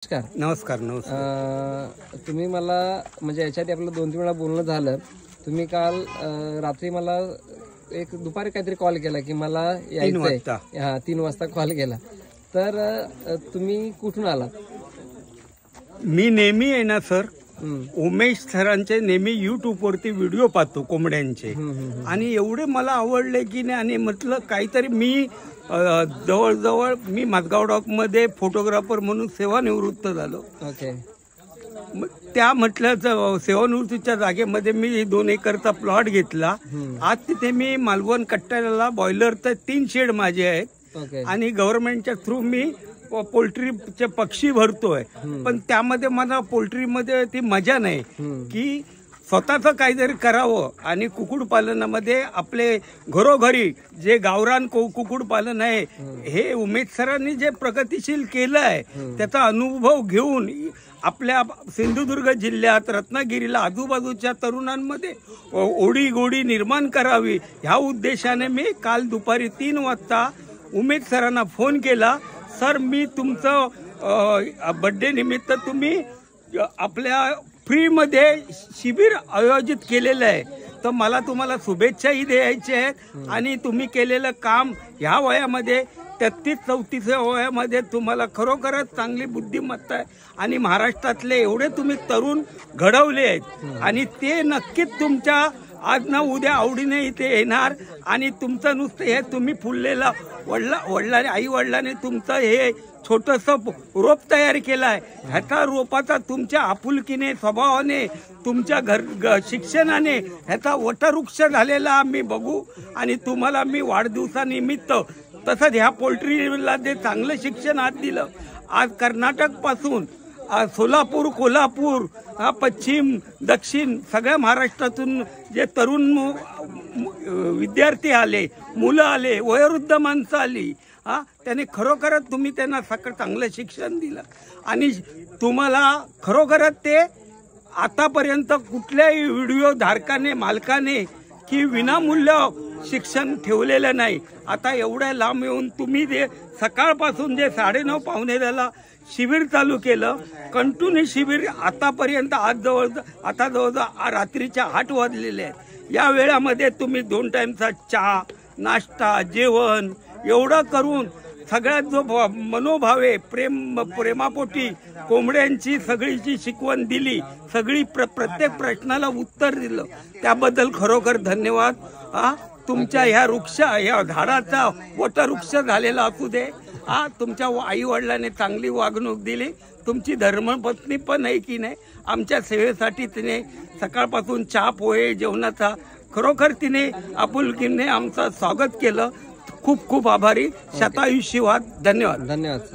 नमस्कार. तुम्ही मला म्हणजे याच्यात आपलं 2-3 वेळा बोलणं झालं. तुम्ही काल रात्री मला एक दुपारी काहीतरी कॉल केला की मला यायचंय. 3 वाजता कॉल केला. तर तुम्ही कुठून आलात? मी नेहमी आहे ना सर, उमेश सरांचे नेहमी YouTube वरती व्हिडिओ पाहतो कोंबड्यांचे, आणि एवढे मला आवडले की नाही, आणि म्हटलं काहीतरी मी जवळजवळ मी माझगाव डॉकमध्ये फोटोग्राफर म्हणून सेवानिवृत्त झालो. ओके. त्या म्हटलं सेवानिवृत्तीच्या जागेमध्ये मी 2 एकरचा प्लॉट घेतला. आज तिथे मी मालवण कट्ट्याला बॉयलर तर 3 शेड माझे आहेत, आणि गव्हर्नमेंटच्या थ्रू मी पोल्ट्रीचे पक्षी भरतोय. पण त्यामध्ये मला पोल्ट्रीमध्ये ती मजा नाही की स्वतःचं काहीतरी करावं. आणि कुक्कुटपालनामध्ये आपले घरोघरी जे गावरान कुक्कुटपालन आहे, हे उमेश सरांनी जे प्रगतिशील केलं आहे त्याचा अनुभव घेऊन आपल्या सिंधुदुर्ग जिल्ह्यात, रत्नागिरीला, आजूबाजूच्या तरुणांमध्ये ओढी गोडी निर्माण करावी, ह्या उद्देशाने मी काल दुपारी 3 वाजता उमेश सरांना फोन केला. सर, मी तुमचं बर्थडे निमित्त तुम्ही आपल्या फ्रीमध्ये शिबिर आयोजित केलेलं आहे, तर मला तुम्हाला शुभेच्छाही द्यायच्या आहेत. आणि तुम्ही केलेलं काम ह्या वयामध्ये 33-34 वयामध्ये तुम्हाला खरोखरच चांगली बुद्धिमत्ता आहे, आणि महाराष्ट्रातले एवढे तुम्ही तरुण घडवले आहेत, आणि ते नक्कीच तुमच्या आज ना उद्या आवडीने इथे येणार. आणि तुमचं नुसतं हे तुम्ही फुललेला वडिलांनी, आई वडिलांनी तुमचं हे छोटंसं रोप तयार केलं आहे, ह्याचा रोपाचा तुमच्या आपुलकीने, स्वभावाने, तुमच्या शिक्षणाने ह्याचा वटवृक्ष झालेला आम्ही बघू. आणि तुम्हाला मी वाढदिवसानिमित्त तसंच ह्या पोल्ट्रीला जे चांगलं शिक्षण आज दिलं, आज कर्नाटकपासून सोलापूर, कोल्हापूर, पश्चिम, दक्षिण सगळ्या महाराष्ट्रातून जे तरुण विद्यार्थी आले, मुलं आले, वयोवृद्ध माणसं आली, त्याने खरोखरच तुम्ही त्यांना चांगलं शिक्षण दिलं. आणि तुम्हाला खरोखरच ते आतापर्यंत कुठल्याही व्हिडिओ धारकाने, मालकाने की विनामूल्य शिक्षण ठेवलेलं नाही. आता एवढ्या लांब येऊन तुम्ही जे सकाळपासून जे 9:30 पावणे 10ला शिबिर चालू केलं, कंटिन्यू शिबिर आतापर्यंत, आता जवळजवळ रात्रीच्या 8 वाजलेले आहेत. या वेळामध्ये तुम्ही 2 टाइमचा चहा, नाश्ता, जेवण एवढं करून सगळ्यात जो मनोभावे प्रेमापोटी कोंबड्यांची सगळीची शिकवण दिली, सगळी प्रत्येक प्रश्नाला उत्तर दिलं, त्याबद्दल खरोखर धन्यवाद. तुमच्या ह्या झाडाचा वटवृक्ष झालेला असू दे. तुमच्या आई वडिलांनी चांगली वागणूक दिली. तुमची धर्मपत्नी पण आहे की नाही, आमच्या सेवेसाठी तिने सकाळपासून चहा पोहे जेवणाचा खरोखर तिने आपुलकीने आमचं स्वागत केलं. खूप खूप आभारी. शतायुष्यवाद. धन्यवाद.